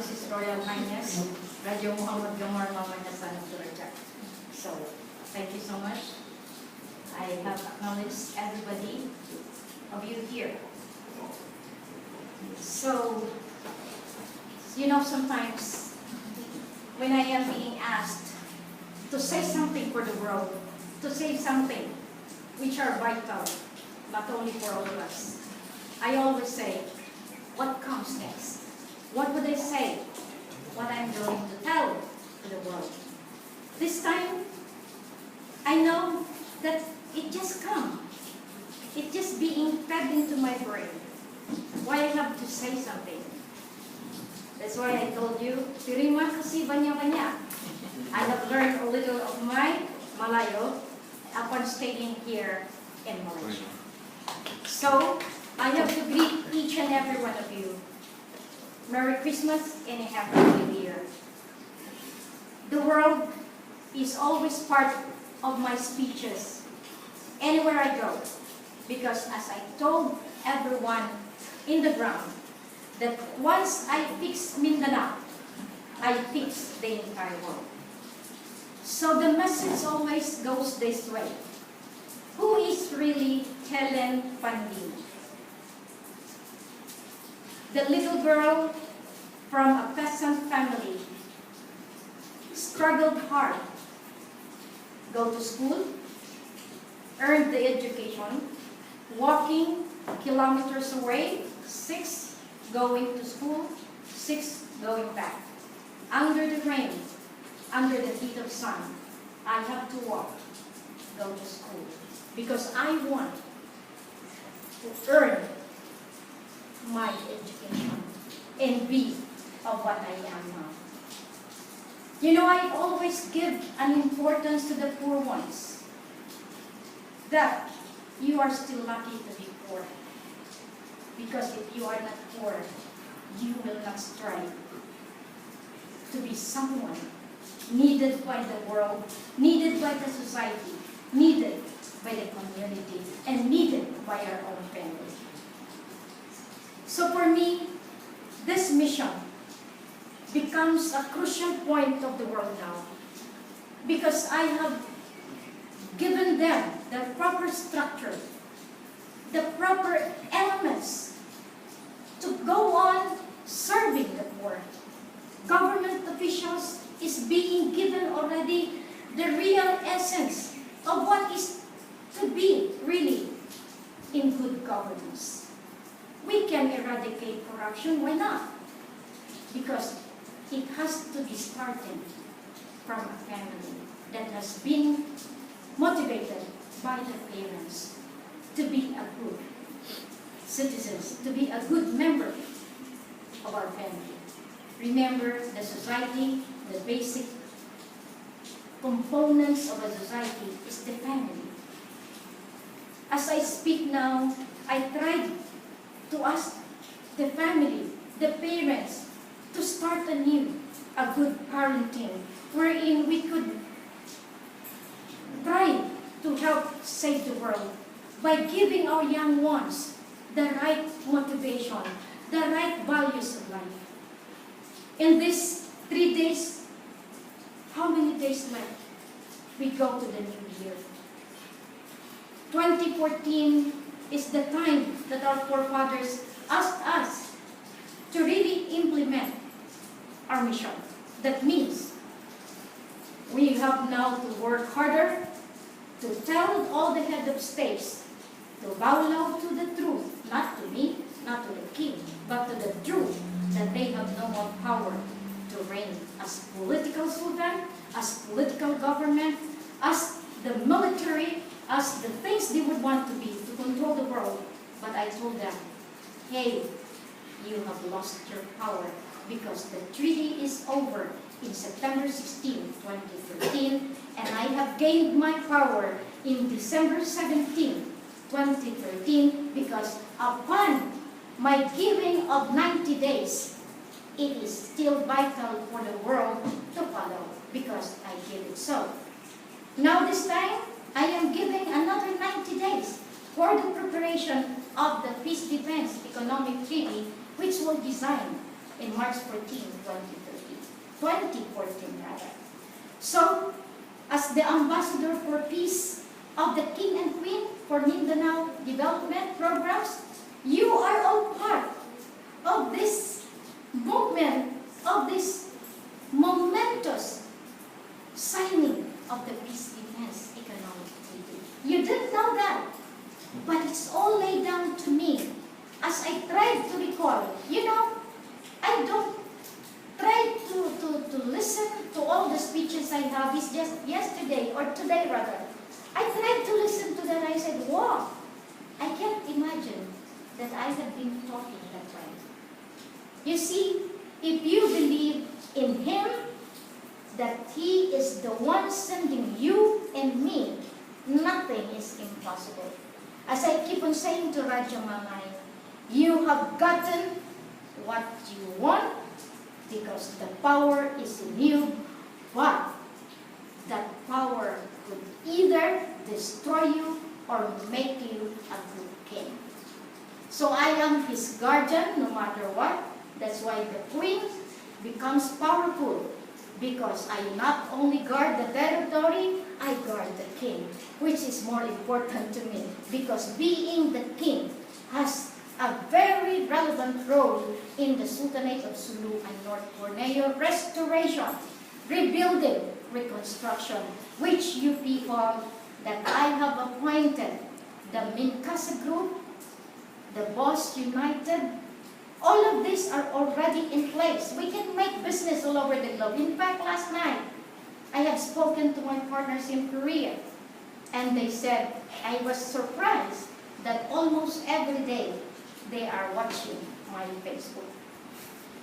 His Royal Highness, Raja Muhammad Gamar Mamanya San of Georgia. So, thank you so much. I have acknowledged everybody of you here. So, sometimes when I am being asked to say something for the world, to say something which are vital, not only for all of us, I always say, what comes next? What would I say? What I'm going to tell to the world. This time, I know that it just comes. It just being fed into my brain. Why I have to say something. That's why I told you, terima kasih banyak-banyak. I have learned a little of my Malayo upon staying here in Malaysia. So, I have to greet each and every one of you. Merry Christmas and a Happy New Year. The world is always part of my speeches, anywhere I go. Because as I told everyone in the ground, that once I fix Mindanao, I fix the entire world. So the message always goes this way. Who is really Helen Pandino? The little girl from a peasant family struggled hard, go to school, earned the education, walking kilometers away, 6 going to school, 6 going back. Under the rain, under the heat of sun, I have to walk, go to school, because I want to earn my education and be of what I am now. I always give an importance to the poor ones, that you are still lucky to be poor. Because if you are not poor, you will not strive to be someone needed by the world, needed by the society, needed by the community, and needed by our own family. So for me, this mission becomes a crucial point of the world now, because I have given them the proper structure, the proper elements to go on serving the poor. Government officials is being given already the real essence of what is to be really in good governance. We can eradicate corruption, why not? Because it has to be started from a family that has been motivated by the parents to be a good citizens, to be a good member of our family. Remember, the society, the basic components of a society is the family. As I speak now, I tried to ask the family, the parents, to start anew a good parenting wherein we could try to help save the world by giving our young ones the right motivation, the right values of life. In these 3 days, how many days left? We go to the new year. 2014 is the time that our forefathers asked us to really implement our mission. That means we have now to work harder to tell all the head of states to bow low to the truth, not to me, not to the king, but to the truth, that they have no more power to reign as political sultan, as political government, as the military, as the things they would want to be, to control the world. But I told them, hey, you have lost your power because the treaty is over in September 16, 2013, and I have gained my power in December 17, 2013, because upon my giving of 90 days, it is still vital for the world to follow because I give it so. Now this time, I am giving another 90 days for the preparation of the Peace Defense Economic Treaty, which will design in March 14, 2014 rather. So, as the ambassador for peace of the King and Queen for Mindanao development programs, you are all part of this movement, of this momentous signing of the Peace Defense Economic Treaty. You didn't know that, but it's all laid down to me. As I tried to recall, I don't try to listen to all the speeches I have. It's just yesterday, or today rather. I tried to listen to them. I said, wow, I can't imagine that I have been talking that way. You see, if you believe in Him, that He is the one sending you and me, nothing is impossible. As I keep on saying to Raja Mamay, you have gotten what you want because the power is in you, but that power could either destroy you or make you a good king. So I am His guardian no matter what. That's why the queen becomes powerful, because I not only guard the territory, I guard the king, which is more important to me, because being the king has a very relevant role in the Sultanate of Sulu and North Borneo restoration, rebuilding, reconstruction, which you people that I have appointed, the Minkasa Group, the Boss United, all of these are already in place. We can make business all over the globe. In fact, last night, I have spoken to my partners in Korea, and they said, I was surprised that almost every day they are watching my Facebook.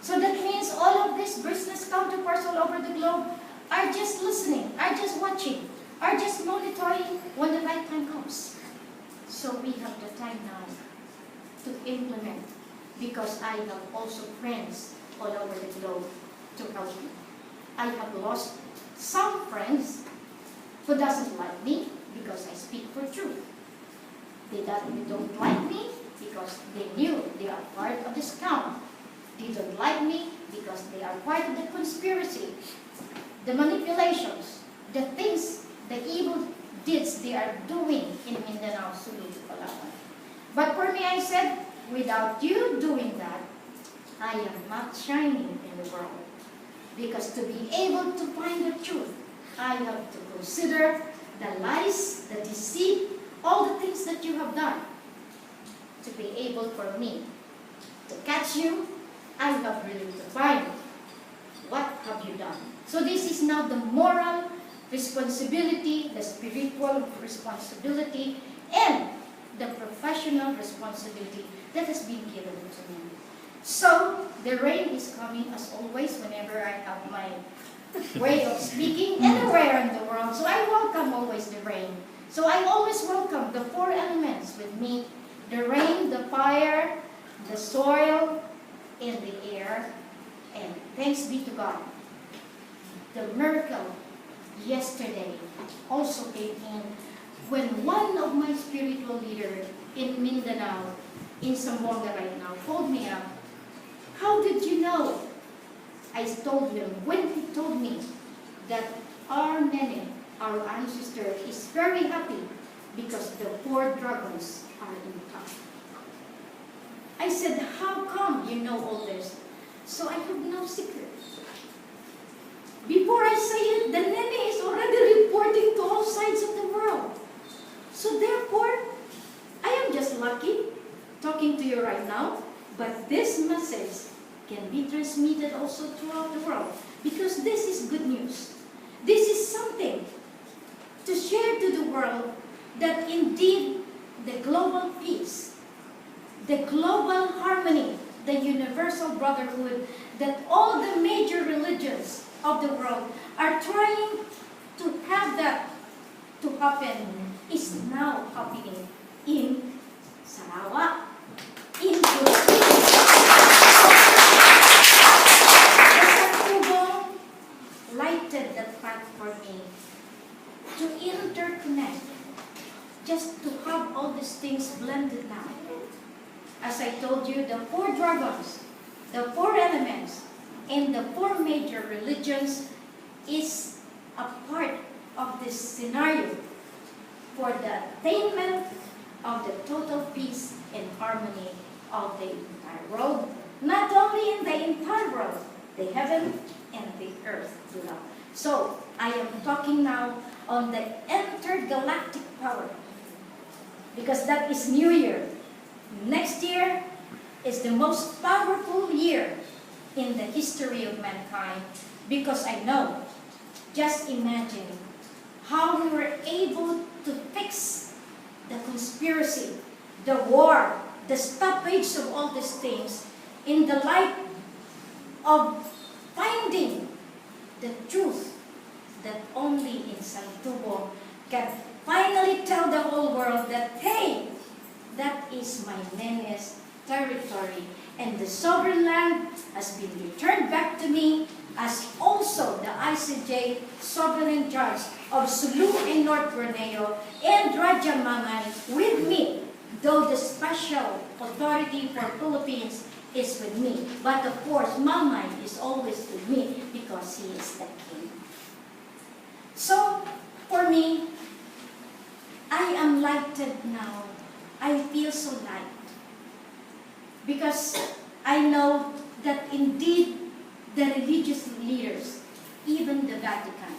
So that means all of these business counterparts all over the globe are just listening, are just watching, are just monitoring when the right time comes. So we have the time now to implement, because I have also friends all over the globe to help me. I have lost some friends who doesn't like me because I speak for truth. They don't like me because they knew they are part of the scam. They don't like me because they are part of the conspiracy, the manipulations, the things, the evil deeds they are doing in Mindanao, Sulu, Palawan. But for me, I said, without you doing that, I am not shining in the world. Because to be able to find the truth, I have to consider the lies, the deceit, all the things that you have done. To be able for me to catch you, I have really to find what have you done. So this is now the moral responsibility, the spiritual responsibility, and the professional responsibility that has been given to me. So the rain is coming as always whenever I have my way of speaking anywhere in the world. So I welcome always the rain. So I always welcome the four elements with me: the rain, the fire, the soil, and the air. And thanks be to God, the miracle yesterday also came in when one of my spiritual leaders in Mindanao, in Zamboanga right now, called me up. How did you know? I told him, when he told me that our nene, our ancestor, is very happy because the four dragons are intact. I said, how come you know all this? So I have no secret. Before I say it, the nene is already reporting to all sides of the world. So therefore, I am just lucky talking to you right now, but this message can be transmitted also throughout the world, because this is good news. This is something to share to the world that indeed the global peace, the global harmony, the universal brotherhood, that all the major religions of the world are trying to have that to happen, is now happening in Sarawak, in Philippines. Lighted that path for me to interconnect, just to have all these things blended now. As I told you, the four dragons, the four elements, elements in the four major religions is a part of this scenario for the attainment of the total peace and harmony of the entire world, not only in the entire world, the heaven and the earth below. So, I am talking now on the intergalactic power, because that is New Year. Next year is the most powerful year in the history of mankind, because I know, just imagine how we were able to fix the conspiracy, the war, the stoppage of all these things in the light of finding the truth that only in Santubo can finally tell the whole world that, hey, that is my nene's territory, and the sovereign land has been returned back to me as also the ICJ sovereign judge of Sulu in North Borneo and Raja Mamay with me, though the special authority for Philippines is with me. But of course, Mamay is always with me because he is the king. So, for me, I am lighted now. I feel so light. Because I know that indeed the religious leaders, even the Vatican,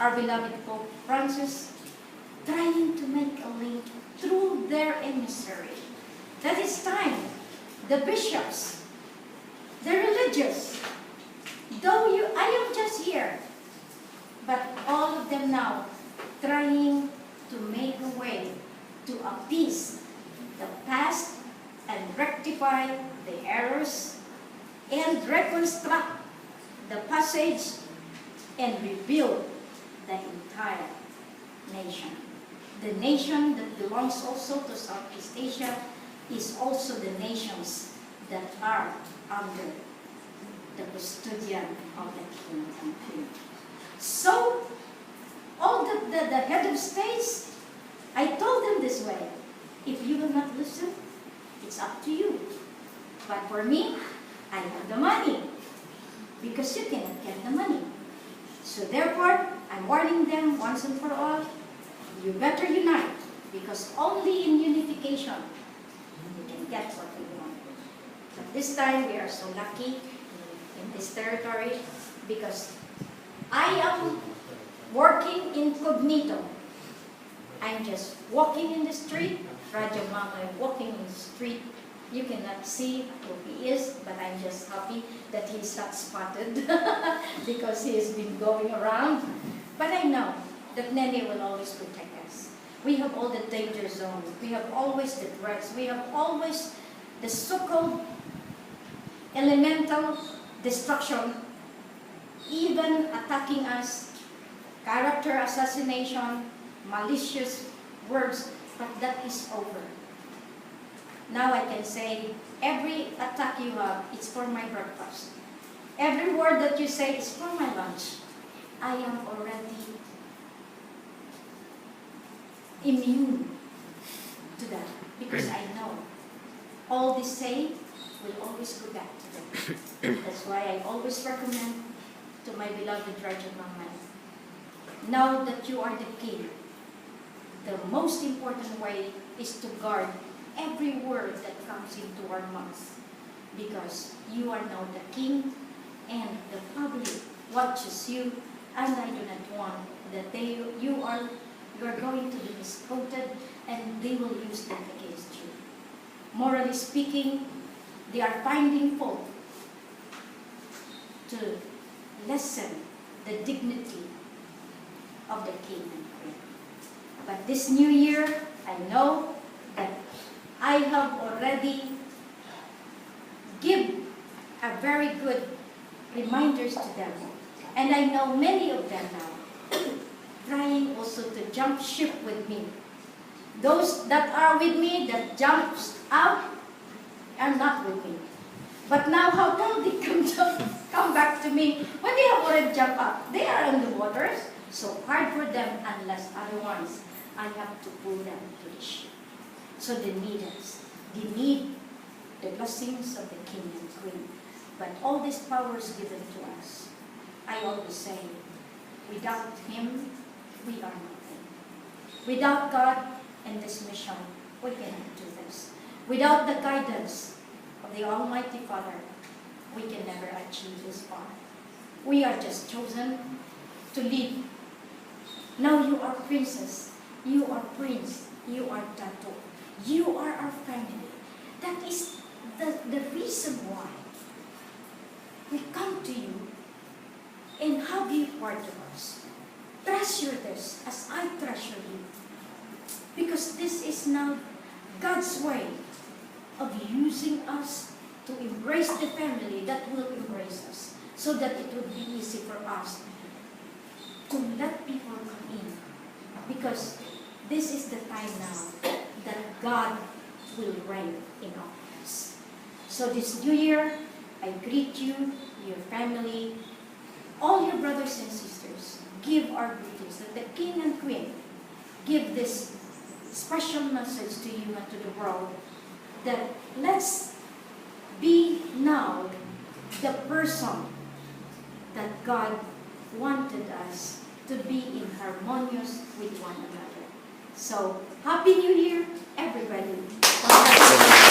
our beloved Pope Francis, trying to make a link through their emissary. That is time. The bishops, the religious, I am just here, but all of them now trying to make a way to appease the past and rectify the errors and reconstruct the passage and rebuild the entire nation. The nation that belongs also to Southeast Asia is also the nations that are under the custodian of the king and queen. So, all the head of states, I told them this way, if you will not listen, it's up to you. But for me, I have the money, because you cannot get the money. So therefore, I'm warning them once and for all, you better unite, because only in unification we can get what we want. But this time, we are so lucky in this territory, because I am working incognito. I'm just walking in the street, Raja Mama walking in the street. You cannot see who he is, but I'm just happy that he's not spotted because he has been going around. But I know that Nene will always protect us. We have all the danger zones. We have always the threats. We have always the so-called elemental destruction, even attacking us, character assassination, malicious words, but that is over. Now I can say, every attack you have, it's for my breakfast. Every word that you say is for my lunch. I am already immune to that, because I know all they say will always go back to them. That's why I always recommend to my beloved Raja Mamay, now that you are the king, the most important way is to guard every word that comes into our mouths, because you are now the king and the public watches you, and I do not want that you are going to be misquoted and they will use that against you. Morally speaking, they are finding fault to lessen the dignity of the king and queen. But this new year, I know that I have already given a very good reminders to them. And I know many of them now trying also to jump ship with me. Those that are with me, that jumps out, are not with me. But now how come they come back to me when they have already jumped up? They are on the waters, so hard for them unless otherwise I have to pull them to the ship. So they need us. They need the blessings of the king and queen. But But all these powers given to us, I always say, without Him, we are nothing. Without God and this mission, we cannot do this. Without the guidance of the Almighty Father, we can never achieve this far. We are just chosen to live. Now you are princess, you are prince, you are dato, you are our family. That is the reason why we come to you and have you part of us. Treasure this as I treasure you. Because this is now God's way of using us to embrace the family that will embrace us, so that it would be easy for us to let people come in. Because this is the time now that God will reign in our lives. So this new year, I greet you, your family, all your brothers and sisters. Give our greetings that the King and Queen give this special message to you and to the world, that let's be now the person that God wanted us to be in harmonious with one another. So, Happy New Year, everybody.